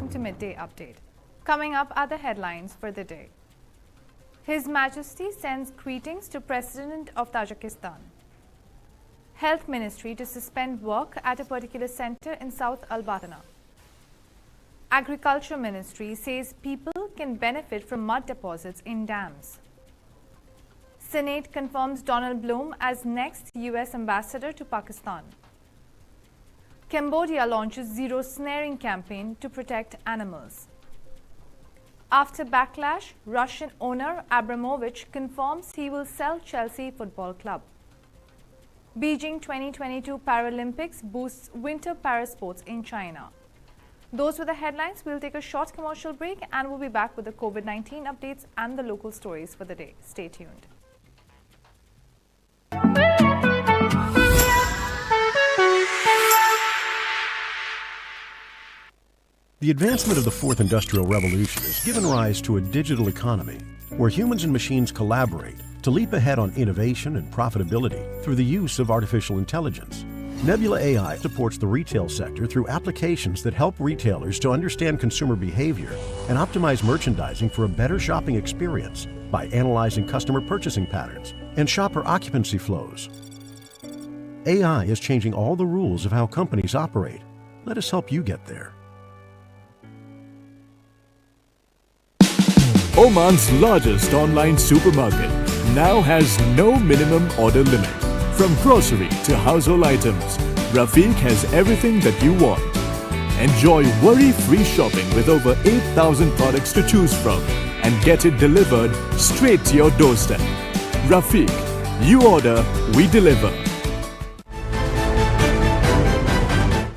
welcome to Midday Update. Coming up are the headlines for the day. His Majesty sends greetings to President of Tajikistan. Health Ministry to suspend work at a particular center in South Al Batinah. Agriculture Ministry says people can benefit from mud deposits in dams. Senate confirms Donald Blum as next US ambassador to Pakistan. Cambodia launches zero snaring campaign to protect animals. After backlash, Russian owner Abramovich confirms he will sell Chelsea Football Club. Beijing 2022 Paralympics boosts winter parasports in China. Those were the headlines. We'll take a short commercial break and we'll be back with the COVID-19 updates and the local stories for the day. Stay tuned. The advancement of the Fourth Industrial Revolution has given rise to a digital economy where humans and machines collaborate to leap ahead on innovation and profitability through the use of artificial intelligence. Nebula AI supports the retail sector through applications that help retailers to understand consumer behavior and optimize merchandising for a better shopping experience by analyzing customer purchasing patterns and shopper occupancy flows. AI is changing all the rules of how companies operate. Let us help you get there. Oman's largest online supermarket now has no minimum order limit. From grocery to household items, Rafiq has everything that you want. Enjoy worry-free shopping with over 8,000 products to choose from and get it delivered straight to your doorstep. Rafiq, you order, we deliver.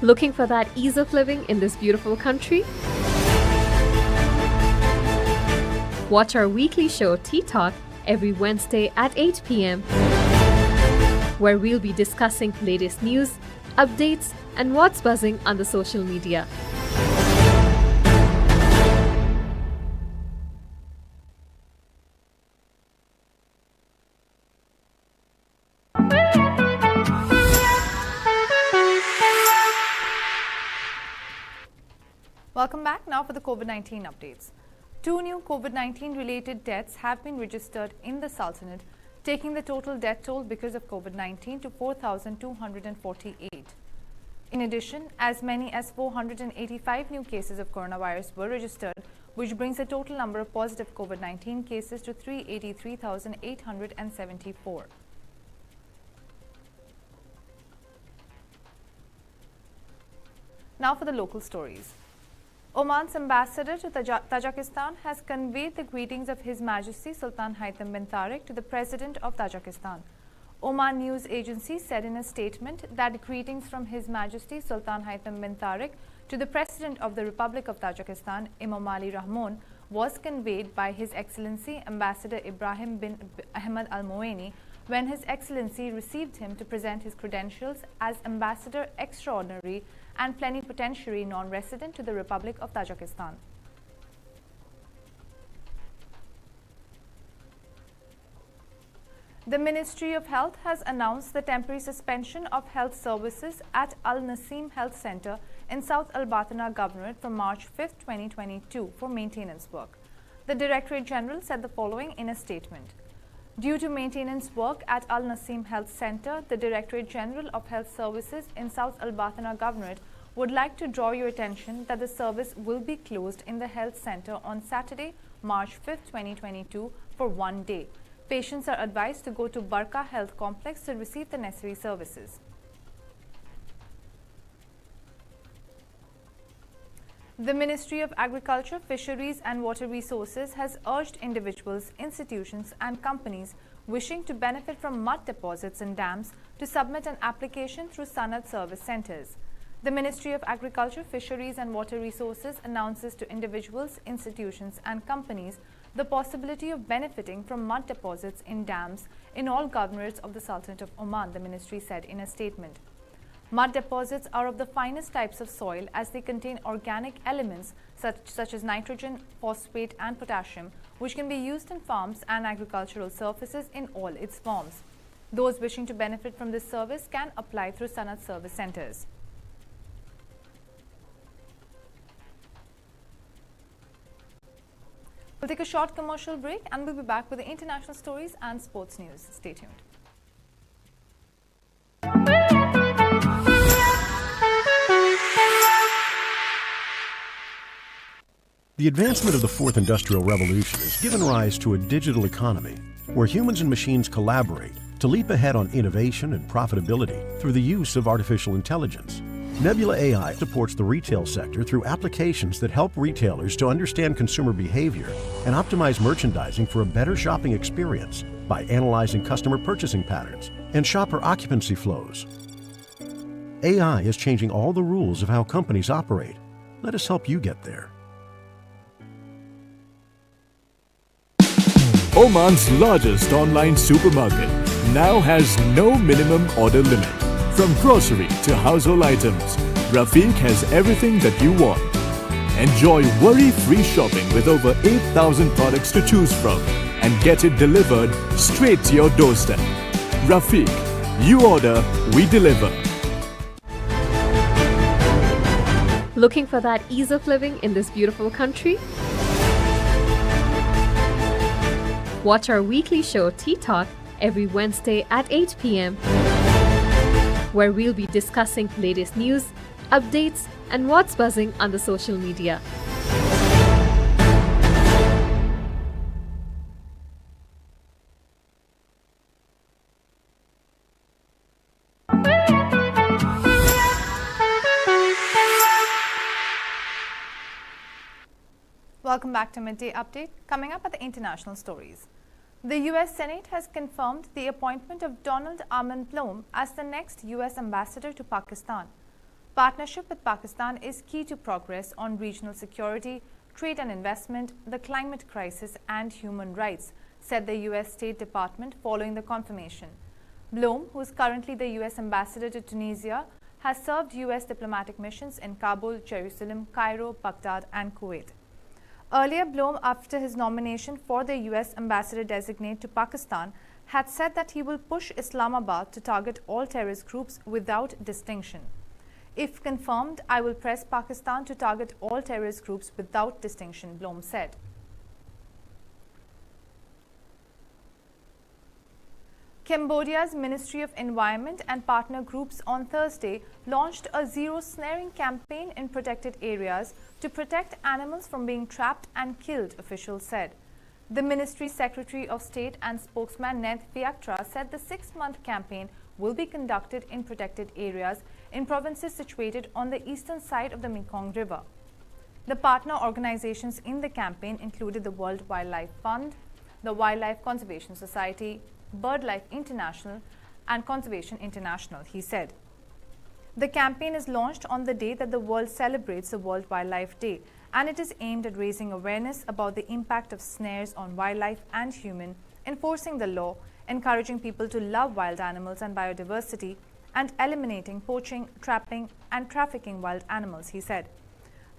Looking for that ease of living in this beautiful country? Watch our weekly show Tea Talk every Wednesday at 8 p.m. where we'll be discussing latest news, updates, and what's buzzing on the social media. Welcome back now for the COVID-19 updates. 2 new COVID-19 related deaths have been registered in the Sultanate, taking the total death toll because of COVID-19 to 4,248. In addition, as many as 485 new cases of coronavirus were registered, which brings the total number of positive COVID-19 cases to 383,874. Now for the local stories. Oman's ambassador to Tajikistan has conveyed the greetings of His Majesty Sultan Haitham bin Tariq to the President of Tajikistan. Oman News Agency said in a statement that greetings from His Majesty Sultan Haitham bin Tariq to the President of the Republic of Tajikistan, Emomali Rahmon, was conveyed by His Excellency Ambassador Ibrahim bin Ahmed Al Moeni when His Excellency received him to present his credentials as Ambassador Extraordinary and Plenipotentiary non-resident to the Republic of Tajikistan. The Ministry of Health has announced the temporary suspension of health services at Al Naseem Health Center in South Al Batinah Governorate from March 5, 2022 for maintenance work. The Directorate General said the following in a statement. Due to maintenance work at Al Naseem Health Center, the Directorate General of Health Services in South Al Batinah Governorate would like to draw your attention that the service will be closed in the health center on Saturday, March 5, 2022 for 1 day. Patients are advised to go to Barka Health Complex to receive the necessary services. The Ministry of Agriculture, Fisheries and Water Resources has urged individuals, institutions and companies wishing to benefit from mud deposits and dams to submit an application through Sanad service centers. The Ministry of Agriculture, Fisheries and Water Resources announces to individuals, institutions and companies the possibility of benefiting from mud deposits in dams in all governorates of the Sultanate of Oman, the ministry said in a statement. Mud deposits are of the finest types of soil as they contain organic elements such as nitrogen, phosphate and potassium, which can be used in farms and agricultural surfaces in all its forms. Those wishing to benefit from this service can apply through Sanad service centers. We'll take a short commercial break and we'll be back with the international stories and sports news. Stay tuned. The advancement of the fourth industrial revolution has given rise to a digital economy where humans and machines collaborate to leap ahead on innovation and profitability through the use of artificial intelligence. Nebula AI supports the retail sector through applications that help retailers to understand consumer behavior and optimize merchandising for a better shopping experience by analyzing customer purchasing patterns and shopper occupancy flows. AI is changing all the rules of how companies operate. Let us help you get there. Oman's largest online supermarket now has no minimum order limit. From grocery to household items, Rafiq has everything that you want. Enjoy worry-free shopping with over 8,000 products to choose from and get it delivered straight to your doorstep. Rafiq, you order, we deliver. Looking for that ease of living in this beautiful country? Watch our weekly show Tea Talk every Wednesday at 8 p.m. where we'll be discussing latest news, updates, and what's buzzing on the social media. Welcome back to Midday Update. Coming up at the international stories. The U.S. Senate has confirmed the appointment of Donald Blum as the next U.S. ambassador to Pakistan. Partnership with Pakistan is key to progress on regional security, trade and investment, the climate crisis and human rights, said the U.S. State Department following the confirmation. Blum, who is currently the U.S. ambassador to Tunisia, has served U.S. diplomatic missions in Kabul, Jerusalem, Cairo, Baghdad and Kuwait. Earlier, Blum, after his nomination for the U.S. ambassador designate to Pakistan, had said that he will push Islamabad to target all terrorist groups without distinction. If confirmed, I will press Pakistan to target all terrorist groups without distinction, Blum said. Cambodia's Ministry of Environment and partner groups on Thursday launched a zero snaring campaign in protected areas to protect animals from being trapped and killed, officials said. The ministry's Secretary of State and spokesman Ned Fiactra said the 6-month campaign will be conducted in protected areas in provinces situated on the eastern side of the Mekong River. The partner organizations in the campaign included the World Wildlife Fund, the Wildlife Conservation Society, BirdLife International and Conservation International, he said. The campaign is launched on the day that the world celebrates the World Wildlife Day, and it is aimed at raising awareness about the impact of snares on wildlife and human, enforcing the law, encouraging people to love wild animals and biodiversity, and eliminating poaching, trapping, and trafficking wild animals, he said.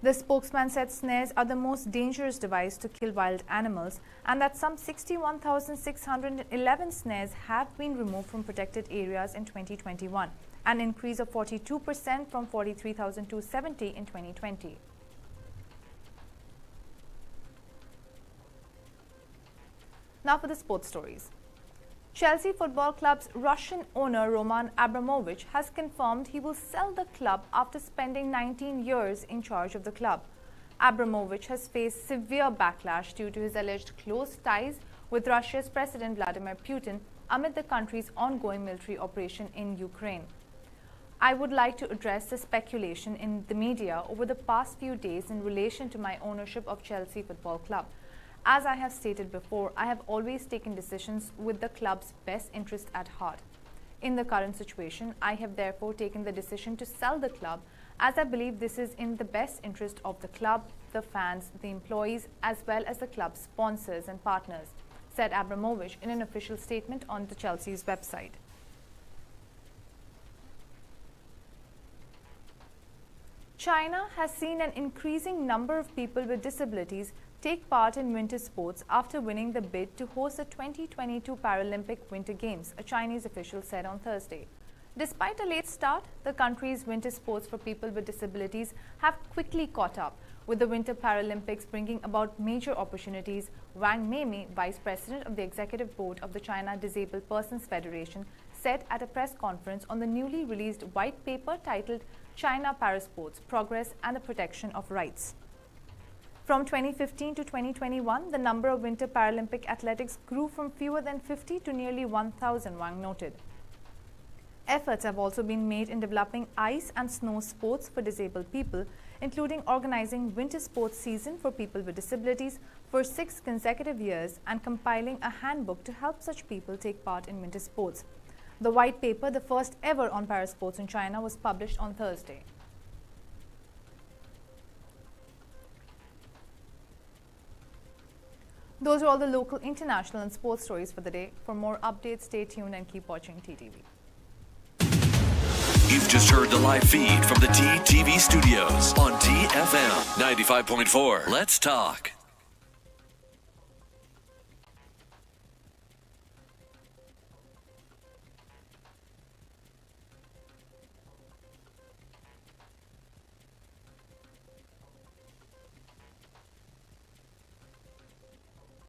The spokesman said snares are the most dangerous device to kill wild animals and that some 61,611 snares have been removed from protected areas in 2021, an increase of 42% from 43,270 in 2020. Now for the sports stories. Chelsea Football Club's Russian owner Roman Abramovich has confirmed he will sell the club after spending 19 years in charge of the club. Abramovich has faced severe backlash due to his alleged close ties with Russia's President Vladimir Putin amid the country's ongoing military operation in Ukraine. I would like to address the speculation in the media over the past few days in relation to my ownership of Chelsea Football Club. As I have stated before, I have always taken decisions with the club's best interest at heart. In the current situation, I have therefore taken the decision to sell the club as I believe this is in the best interest of the club, the fans, the employees, as well as the club's sponsors and partners, said Abramovich in an official statement on the Chelsea's website. China has seen an increasing number of people with disabilities take part in winter sports after winning the bid to host the 2022 Paralympic Winter Games, a Chinese official said on Thursday. Despite a late start, the country's winter sports for people with disabilities have quickly caught up, With the Winter Paralympics bringing about major opportunities, Wang Meimei, Vice President of the Executive Board of the China Disabled Persons Federation, said at a press conference on the newly released white paper titled China Parasports: Progress and the Protection of Rights. From 2015 to 2021, the number of Winter Paralympic athletics grew from fewer than 50 to nearly 1,000, Wang noted. Efforts have also been made in developing ice and snow sports for disabled people, including organizing winter sports season for people with disabilities for 6 consecutive years and compiling a handbook to help such people take part in winter sports. The white paper, the first ever on parasports in China, was published on Thursday. Those are all the local, international and sports stories for the day. For more updates, stay tuned and keep watching TTV. You've just heard the live feed from the TTV studios on TFM 95.4. Let's talk.